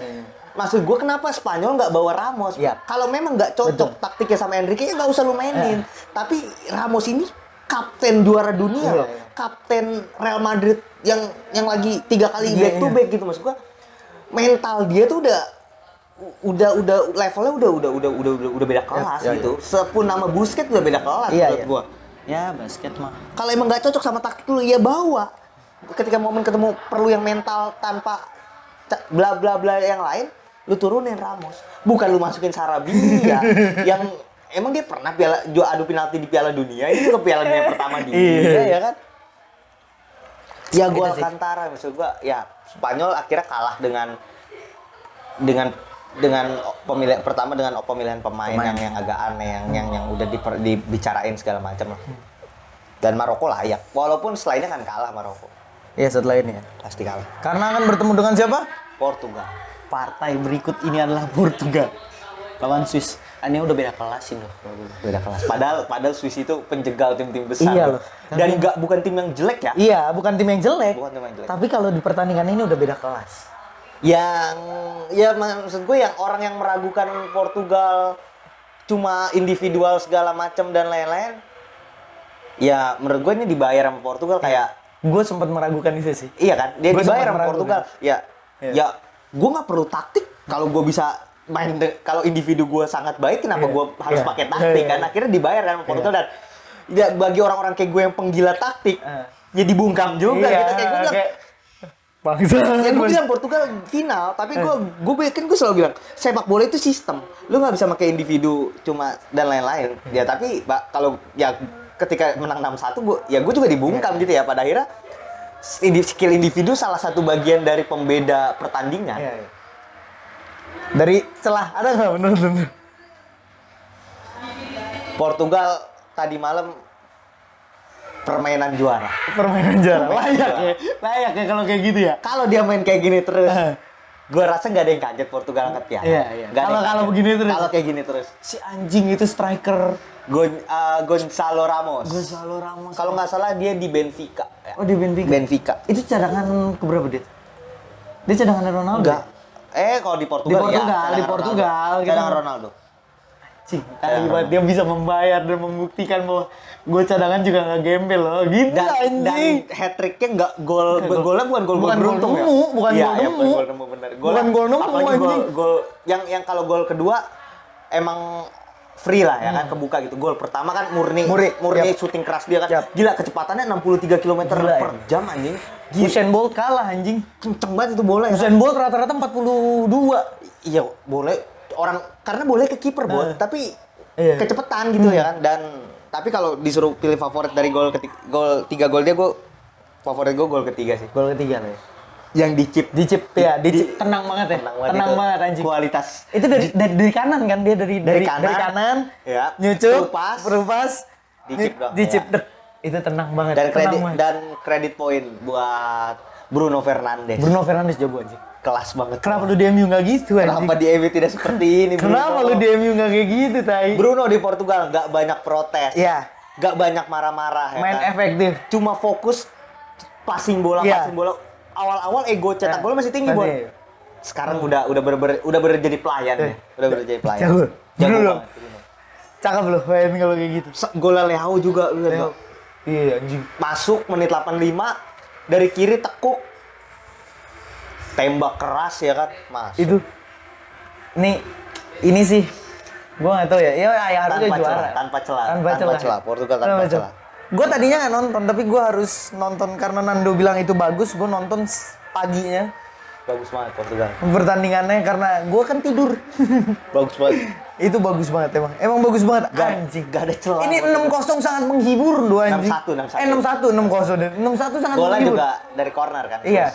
Maksud gue kenapa Spanyol nggak bawa Ramos? Kalau memang nggak cocok taktiknya sama Enrique ya nggak usah lu mainin. Tapi Ramos ini kapten juara dunia loh. Kapten Real Madrid yang lagi 3 kali back to back gitu maksud gue. Mental dia tuh udah levelnya udah beda kelas gitu. Sepun nama Busquets udah beda kelas menurut gua. Ya basket mah. Kalau emang nggak cocok sama taktik lu ya bawa. Ketika momen ketemu perlu yang mental tanpa bla bla bla yang lain, lu turunin Ramos. Bukan lu masukin Sarabia yang emang dia pernah adu penalti di Piala Dunia, itu ke Piala Dunia pertama dia ya kan. Thiago Alcantara maksud gua ya Spanyol akhirnya kalah dengan pemilihan pertama dengan pemilihan pemain yang agak aneh yang udah dibicarain segala macam lah. Dan Maroko layak. Walaupun setelahnya kan kalah Maroko. Iya, setelah ini ya. Pasti kalah. Karena akan bertemu dengan siapa? Portugal. Partai berikut ini adalah Portugal lawan Swiss. Ini udah beda kelas sih loh. Beda kelas. Padahal Swiss itu penjegal tim-tim besar. Iya loh. Dan bukan tim yang jelek ya. Iya, bukan tim yang jelek. Bukan tim yang jelek. Tapi kalau di pertandingan ini udah beda kelas. Maksud gue yang orang yang meragukan Portugal cuma individual segala macam dan lain-lain. Ya menurut gue ini dibayar sama Portugal kayak gue sempat meragukan itu sih. Iya kan? Dia dibayar sama Portugal. Ya gue nggak perlu taktik kalau gue bisa main kalau individu gue sangat baik kenapa gue harus pakai taktik kan? Akhirnya dibayar sama Portugal dan ya, bagi orang-orang kayak gue yang penggila taktik ya dibungkam juga gitu kayak gue bilang bangsa. Ya gue bilang Portugal final, tapi gue selalu bilang sepak bola itu sistem. Lu nggak bisa pakai individu cuma dan lain-lain. Ya tapi kalau ya ketika menang 6-1 gue juga dibungkam gitu ya. Pada akhirnya skill individu salah satu bagian dari pembeda pertandingan. Dari celah ada nggak menurut lu? Portugal tadi malam permainan juara. Layak ya kalau kayak gitu ya. Kalau dia main kayak gini terus, gue rasa nggak ada yang kaget Portugal angkat piala. Iya. Kalau begini terus. Kalau kayak gini terus. Si anjing itu striker Gonzalo Ramos. Kalau nggak salah dia di Benfica. Ya. Oh di Benfica. Itu cadangan keberapa dia? Dia cadangan Ronaldo. Enggak. Kalau di Portugal. Di Portugal. Cadangan Ronaldo. Cing, dia bisa membayar dan membuktikan bahwa gue cadangan juga nggak gembel loh, gitu anjing. Dan hat-tricknya nggak golnya bukan gol beruntung ya? Bukan gol nemu, bener. Bukan gol nemu anjing. Gol yang kalau gol kedua emang free lah ya kan, kebuka gitu. Gol pertama kan murni shooting keras dia kan. Gila kecepatannya 63 km per jam anjing. Usain Bolt kalah anjing. Kenceng banget itu bola ya. Usain Bolt rata-rata 42. Iya, boleh orang karena boleh ke kiper, Bot, tapi kecepatan gitu ya kan. Dan tapi kalau disuruh pilih favorit dari gol 3 gol dia, favorit gue gol ketiga sih. Gol ketiga nih. Yang dicip tenang banget ya. Tenang banget anjing. Kualitas. Itu dari kanan kan, dia dari kanan. Ya. Nyucup, perupas, dicip. Itu tenang banget. Dan kredit poin buat Bruno Fernandes. Bruno Fernandes jago anjing. Kelas banget. Kenapa lu di MU nggak gitu anjing? Kenapa di MU tidak seperti ini, Bruno? Kenapa lu di MU nggak kayak gitu, Tai? Bruno di Portugal nggak banyak protes. Iya. Nggak banyak marah-marah ya Main kan? efektif. Cuma fokus passing bola. Awal-awal ego cetak bola masih tinggi, Bos. Sekarang udah bener jadi pelayan ya. Udah bener jadi pelayan. Jago banget. Cakep loh main kalau kayak gitu. Gol Leao juga lu lihat. Iya anjing. Masuk menit 85 dari kiri tekuk. Tembak keras ya kan, Mas. Itu. Ini sih gua nggak tahu ya. Ya harusnya juara. Tanpa celah. Portugal tanpa celah. Gue tadinya nggak nonton, tapi gue harus nonton karena Nando bilang itu bagus. Gue nonton paginya. Bagus banget Portugal. Pertandingannya karena gue kan tidur. Bagus banget. Itu bagus banget emang. Emang bagus banget. Anjing. Gak ada celah. Ini 6-0 sangat menghibur loh anjing. 6-1. 6-1 sangat Golnya menghibur. juga dari corner kan. Iya.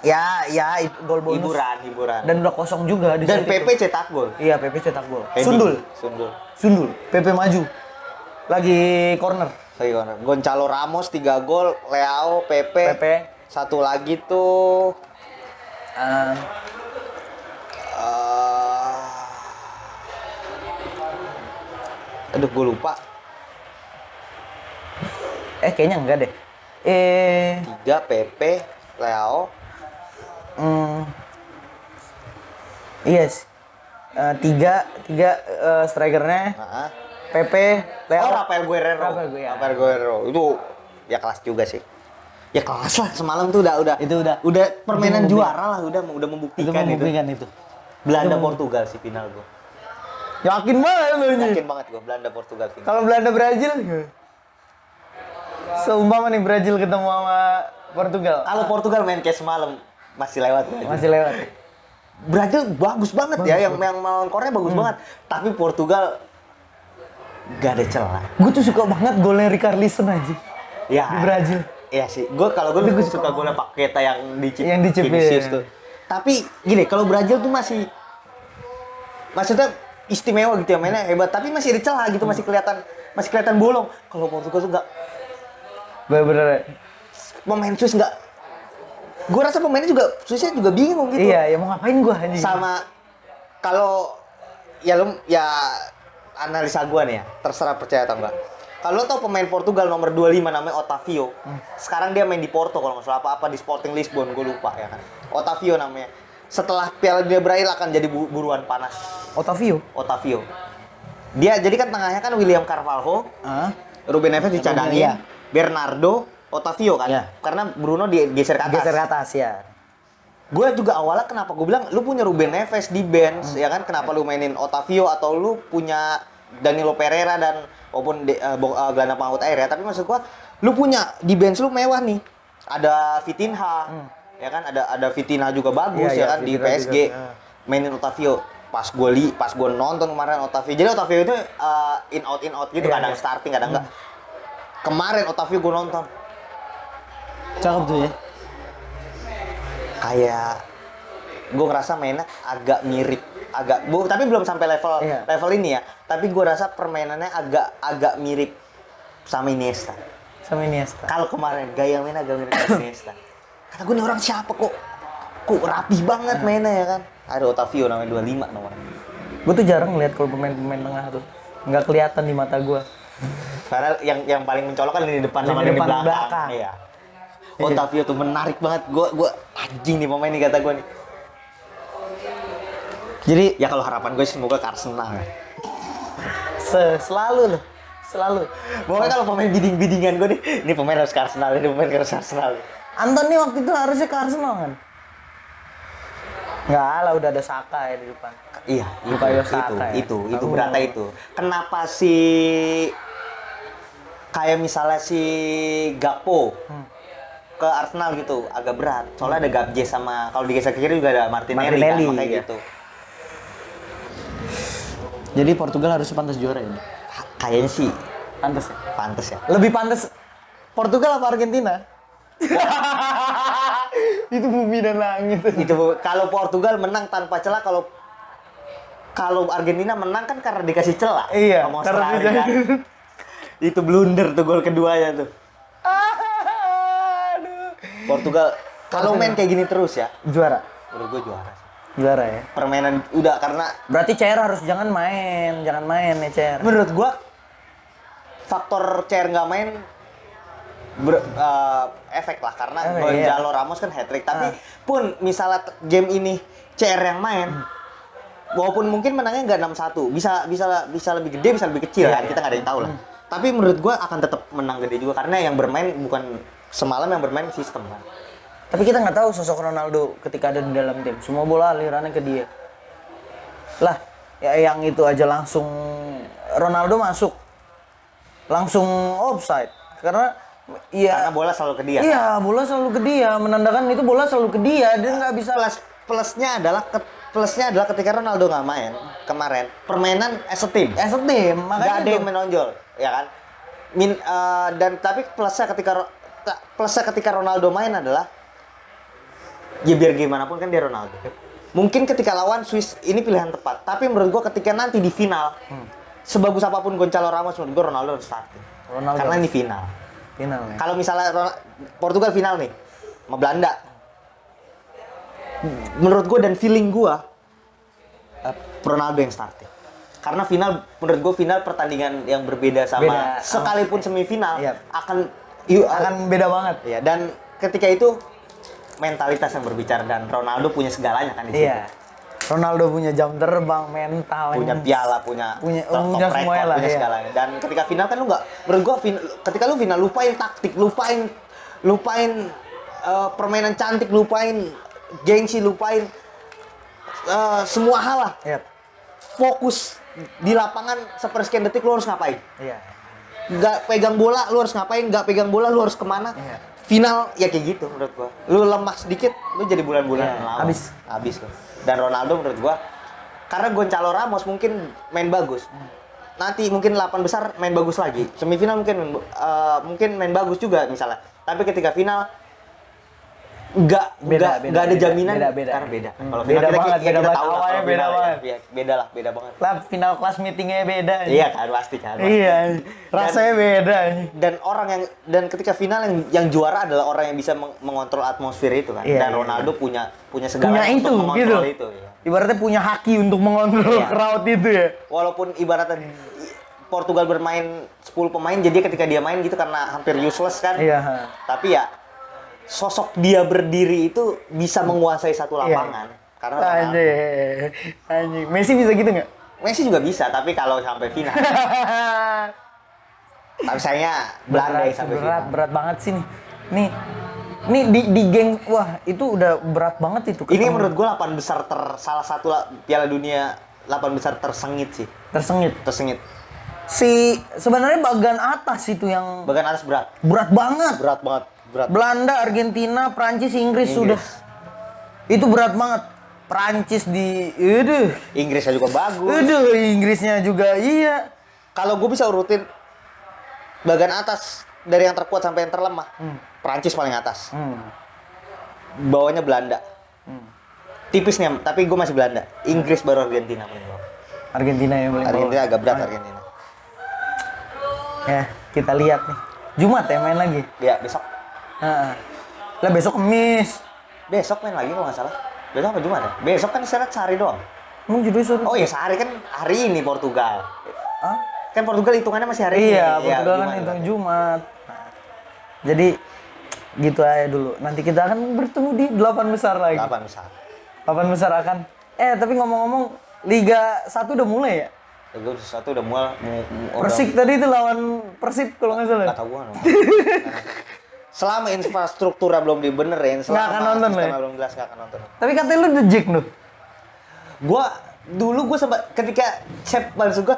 Ya, gol bonus. Hiburan. Dan udah kosong juga di Dan PP cetak gol. Iya, PP cetak gol. Sundul. PP maju. Lagi corner. Gonçalo Ramos 3 gol, Leao, PP. Satu lagi tuh aduh gue lupa. Kayaknya enggak deh. 3 PP, Leao. Yes. 3 strikernya. PP, Leo. Rafael Guerrero. Itu ya kelas juga sih. Ya kelas lah, semalam tuh udah permainan juara lah, udah membuktikan itu. Belanda Portugal sih final gua. Yakin banget gua Belanda Portugal final. Kalau Belanda Brazil seumpama nih Brazil ketemu sama Portugal. Kalau Portugal main kayak semalam masih lewat. Brazil bagus banget ya, yang melawan Korea bagus banget. Tapi Portugal gak ada celah. Gue tuh suka banget golnya Richarlison aja. Ya. Di Brazil. Iya sih. Kalau gue suka golnya Paqueta yang dicip Vinicius tuh. Tapi gini, kalau Brazil tuh maksudnya istimewa gitu ya, mainnya hebat, tapi masih ada celah gitu, masih kelihatan bolong. Kalau Portugal tuh enggak. Bener-bener. Pemain Swiss enggak. Gue rasa pemainnya juga Swissnya juga bingung gitu. Iya, ya mau ngapain gue anjing. Sama kalau ya analisa gue nih ya, terserah percaya atau enggak. Kalau lo tau pemain Portugal nomor 25 namanya Otavio. Sekarang dia main di Porto kalau nggak salah, apa di Sporting Lisbon, gue lupa ya kan. Otavio namanya. Setelah Piala Dunia berakhir akan jadi buruan panas. Otavio. Dia jadi kan tengahnya kan William Carvalho, Ruben Neves dicadangin, Bernardo, Otavio kan. Karena Bruno digeser ke atas. Ya. Gue juga awalnya kenapa gue bilang lu punya Ruben Neves di bench ya kan, kenapa lu mainin Otavio atau lu punya Danilo Pereira dan walaupun gelandang pengangkut air ya, tapi maksud gue lu punya di bench lu mewah nih, ada Vitinha ya kan, ada Vitinha juga bagus ya kan di PSG juga. Mainin Otavio pas gue nonton kemarin Otavio, jadi Otavio itu in out gitu, kadang starting kadang enggak. Kemarin Otavio gue nonton cakep tuh ya. Kayak gue ngerasa mainnya agak mirip, tapi belum sampai level ini ya. Tapi gue rasa permainannya agak mirip sama Iniesta. Kalau kemarin gaya mainnya agak mirip sama Iniesta. Kata gue nih orang siapa kok rapi banget mainnya ya kan. Ada Otavio namanya 25 nomornya. Gue tuh jarang ngeliat kalau pemain tengah tuh, nggak kelihatan di mata gue. Karena yang paling mencolok kan di depan sama di belakang. Iya. Otavio tuh menarik banget. Gue anjing nih pemain nih kata gue nih. Jadi ya kalau harapan gue semoga ke Arsenal. Selalu. Pokoknya kalau pemain biddingan gue nih, ini pemain harus ke Arsenal, ini pemain harus ke Arsenal. Anthony waktu itu harusnya ke Arsenal kan? Nggak lah, udah ada Saka ya di depan. Iya, itu berata itu. Kenapa kayak misalnya si Gakpo ke Arsenal gitu agak berat. Soalnya ada Gabje sama kalau digeser ke kiri juga ada Martinelli. Kan, makanya iya. gitu. Jadi Portugal harus pantas juara ini. Kayaknya sih Pantas ya? pantas ya. Lebih pantas Portugal apa Argentina? Itu bumi dan langit. Itu kalau Portugal menang tanpa celah, kalau Argentina menang kan karena dikasih celah. Iya. Sama Australia kan. Itu blunder tuh gol keduanya tuh. Aduh. Portugal kalau main kayak gini terus ya, Juara. menurut gue juara sih. Juara ya. Permainan udah karena Berarti CR harus jangan main ya CR. menurut gue faktor CR nggak main efek lah karena Gonzalo Ramos kan hat-trick. Tapi pun misalnya game ini CR yang main, walaupun mungkin menangnya nggak 6-1, bisa lebih gede, bisa lebih kecil kan, kita nggak ada yang tahu lah. Tapi menurut gua akan tetap menang gede juga karena yang bermain bukan semalam, yang bermain sistem kan. Tapi kita nggak tahu sosok Ronaldo ketika ada di dalam tim. Semua bola alirannya ke dia. Lah, ya yang itu aja langsung Ronaldo masuk langsung offside karena karena bola selalu ke dia. Iya, bola selalu ke dia, menandakan itu bola selalu ke dia. Dia nggak bisa. Plusnya adalah ketika Ronaldo nggak main kemarin, permainan as a team. Makanya nggak ada yang menonjol, ya kan? Dan tapi plusnya ketika Ronaldo main adalah ya biar gimana pun kan dia Ronaldo. Mungkin ketika lawan Swiss ini pilihan tepat, tapi menurut gua ketika nanti di final, sebagus apapun Gonzalo Ramos, menurut gua Ronaldo harus starting. Karena ini final. Ya. Kalau misalnya Portugal final nih sama Belanda, menurut gue dan feeling gue Ronaldo yang starting. Karena final, menurut gue final pertandingan yang berbeda sama sekalipun semifinal akan beda banget. Ya, dan ketika itu mentalitas yang berbicara dan Ronaldo punya segalanya kan di situ. Iya. Ronaldo punya jam terbang, mental, punya piala, punya top record, punya segalanya. Dan ketika final kan lu nggak, menurut gua ketika lu final lupain taktik, lupain permainan cantik, lupain gengsi, lupain semua hal lah. Yep. Fokus di lapangan sepersekian detik lu harus ngapain? Iya. Nggak pegang bola lu harus ngapain? Nggak pegang bola lu harus kemana? Iya. Final ya kayak gitu menurut gua. Lu lemah sedikit, lu jadi bulan-bulan lawan. Habis lu. Dan Ronaldo menurut gua karena Gonzalo Ramos mungkin main bagus. Nanti mungkin 8 besar main bagus lagi. Semifinal mungkin main bagus juga misalnya. Tapi ketika final nggak ada jaminan karena beda. Kalau final kita tahu lah beda banget. Ya, beda banget. Lah final kelas meetingnya beda. Iya kan pasti kan. Iya. Rasanya beda. Dan ketika final yang juara adalah orang yang bisa mengontrol atmosfer itu kan. Iya, dan Ronaldo punya segala untuk mengontrol itu. Ya. Ibaratnya punya haki untuk mengontrol crowd itu ya. Walaupun ibaratnya Portugal bermain 10 pemain, jadi ketika dia main gitu karena hampir useless kan. Iya. Tapi ya sosok dia berdiri itu bisa menguasai satu lapangan. Karena anjing. Messi bisa gitu nggak? Messi juga bisa, tapi kalau sampai final. Tapi sayangnya Belanda yang sampai final. Berat banget sih nih. Nih di geng, wah itu udah berat banget itu. Ini menurut gue 8 besar salah satu Piala Dunia 8 besar tersengit sih. Tersengit. Sebenarnya bagian atas itu yang bagian atas berat. Berat banget. Belanda, Argentina, Prancis, Inggris sudah. Itu berat banget. Prancis Inggrisnya juga bagus. Inggrisnya juga iya. Kalau gue bisa urutin bagian atas dari yang terkuat sampai yang terlemah. Prancis paling atas. Bawahnya Belanda. Tipis nih, tapi gue masih Belanda. Inggris baru Argentina paling bawah. Argentina yang paling bawah. Argentina agak berat Argentina. Ya, kita lihat nih. Jumat ya main lagi? Ya, besok. Lah besok Kamis. Besok main lagi kalau nggak salah. Besok apa Jumat ya? Besok kan istirahat sehari doang. Emang judulnya sehari? Oh iya sehari kan hari ini Portugal. Kan Portugal hitungannya masih hari ini. Iya, Portugal kan hitung Jumat. Jadi gitu aja dulu. Nanti kita akan bertemu di 8 besar lagi. 8 besar. 8 besar akan. Tapi ngomong-ngomong Liga 1 udah mulai ya? Liga 1 udah mulai. Persik tadi itu lawan Persib kalau nggak salah. Nggak tahu gua. selama infrastrukturnya belum dibenerin, nggak akan nonton sistemnya belum jelas nggak akan nonton. Tapi katanya lu The Jack tuh. Gue sempat ketika maksud gue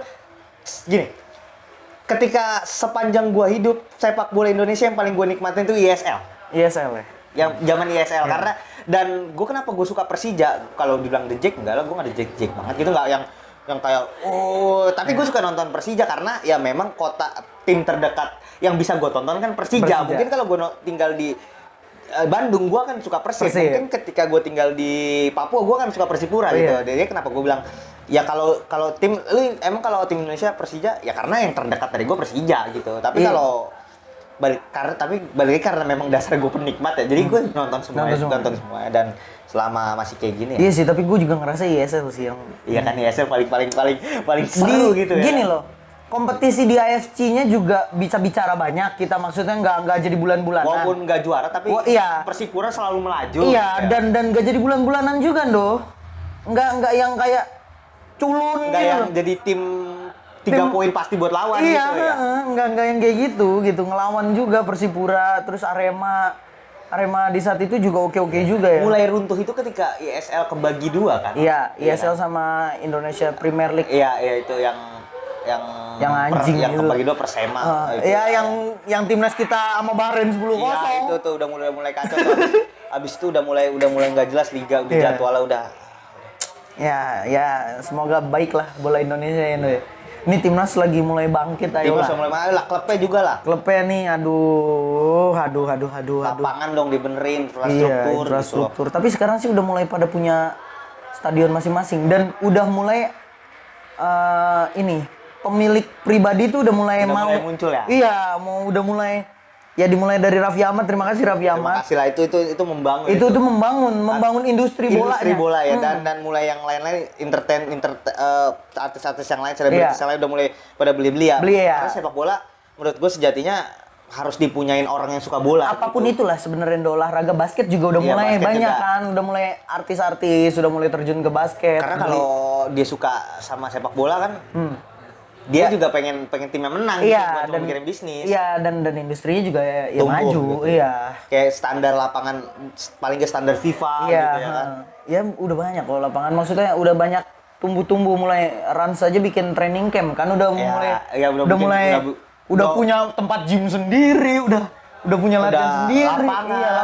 gini, ketika sepanjang gue hidup sepak bola Indonesia yang paling gue nikmatin itu ISL. ISL ya. Yang zaman ISL karena dan gue kenapa gue suka Persija, kalau dibilang The Jack enggak lah, gue nggak The Jack banget gitu, nggak yang kayak tapi gue suka nonton Persija karena ya memang kota tim terdekat yang bisa gue tonton kan Persija. Mungkin kalau gue tinggal di Bandung, gue kan suka Persib. Mungkin ketika gue tinggal di Papua, gue kan suka Persipura gitu. Jadi kenapa gue bilang ya kalau tim lu emang kalau tim Indonesia Persija ya karena yang terdekat dari gue Persija gitu. Tapi kalau balik karena memang dasar gue penikmat ya. Jadi gue nonton semua dan selama masih kayak gini ya. Iya sih, tapi gue juga ngerasa ISL sih yang iya kan ISL paling seru gitu ya. Gini loh. Kompetisi di AFC-nya juga bisa bicara banyak. Kita maksudnya nggak jadi bulan-bulanan. Walaupun nggak juara tapi Persipura selalu melaju. Iya, ya. dan nggak jadi bulan-bulanan juga doh. Nggak yang kayak culun nggak gitu. Yang jadi tim 3 poin pasti buat lawan gitu ya. Nggak yang kayak gitu. Ngelawan juga Persipura, terus Arema di saat itu juga oke juga ya. Mulai runtuh itu ketika ISL kebagi 2 kan? Iya, ISL kan? Sama Indonesia Premier League. Iya itu yang anjing yang itu. kebagi 2 Persema. Iya, yang timnas kita sama Bahrain 10-0. Iya, itu tuh udah mulai kacau tuh. Abis itu udah mulai nggak jelas liga, udah jadwalnya udah. Ya, semoga baik lah bola Indonesia ini. Ini timnas lagi mulai bangkit aja lah. Timnas mulai lah, klubnya juga lah. Klubnya nih, aduh. Lapangan dong dibenerin, infrastruktur. Tapi sekarang sih udah mulai pada punya stadion masing-masing dan udah mulai pemilik pribadi tuh udah mulai muncul ya. Iya, udah mulai dimulai dari Raffi Ahmad. Terima kasih Raffi Ahmad. Terima kasih lah, itu membangun. Itu membangun industri bola ya dan mulai yang lain-lain artis-artis yang lain, selebritis yang lain udah mulai pada beli ya. Karena sepak bola menurut gue sejatinya harus dipunyain orang yang suka bola. Apapun itulah sebenarnya olahraga. Basket juga udah mulai banyak juga. Kan, udah mulai artis-artis udah mulai terjun ke basket. Karena kalau dia suka sama sepak bola kan, dia juga pengen timnya menang buat mikirin bisnis. Iya, dan industrinya juga ya maju, gitu. Iya. Kayak standar lapangan paling ke standar FIFA gitu ya kan. Ya udah banyak kalau lapangan, maksudnya udah banyak tumbuh mulai Rans aja bikin training camp kan udah udah punya tempat gym sendiri, udah punya latihan sendiri,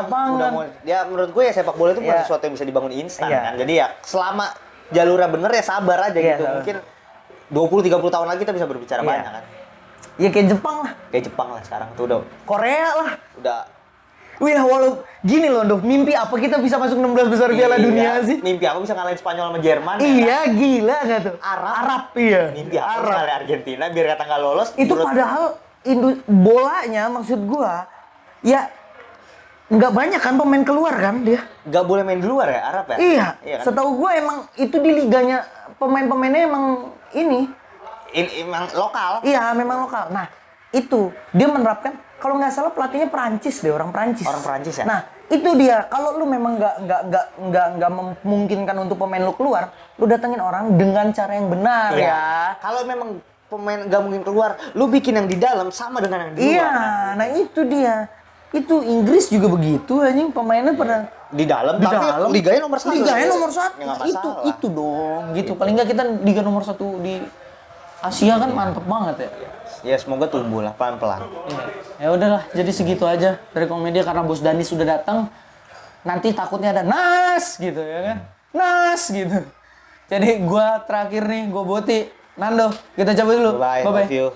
lapangan. Ya menurut gue ya sepak bola itu bukan sesuatu yang bisa dibangun instan kan. Jadi ya selama jalurnya bener ya sabar aja gitu. Mungkin 20-30 tahun lagi kita bisa berbicara banyak kan. Ya kayak Jepang lah. Kayak Jepang lah sekarang tuh udah. Korea lah. Udah. Wih, walaupun gini loh, mimpi apa kita bisa masuk 16 besar Piala Dunia sih? Mimpi apa bisa ngalahin Spanyol sama Jerman? Iya, gila nggak tuh? Arab iya. Mimpi apa bisa ngalahin Argentina biar kata nggak lolos? Itu padahal bolanya maksud gua ya nggak banyak kan pemain keluar kan dia? Nggak boleh main di luar ya Arab ya? Iya kan? Setahu gua emang itu di liganya pemain-pemainnya emang ini emang lokal. Iya, memang lokal. Nah, itu dia menerapkan, kalau nggak salah pelatihnya Perancis deh, orang Perancis. Orang Perancis ya? Nah, itu dia. Kalau lu memang nggak memungkinkan untuk pemain lu keluar, lu datengin orang dengan cara yang benar ya. Kalau memang pemain nggak mungkin keluar, lu bikin yang di dalam sama dengan yang di luar. Iya, nah itu dia. Itu Inggris juga begitu, anjing pemainnya pada di dalam. Liganya nomor 1. Liganya nomor 1. Ya, itu dong, gitu. Paling nggak kita liga nomor 1 di Asia kan mantep banget ya. Ya semoga tumbuh lah pelan-pelan. Ya udahlah, jadi segitu aja dari Komedia karena Bos Dani sudah datang. Nanti takutnya ada Nas gitu ya kan. Nas gitu. Jadi gua terakhir nih, gua Boti, Nando, kita cabut dulu. Bye. Love you.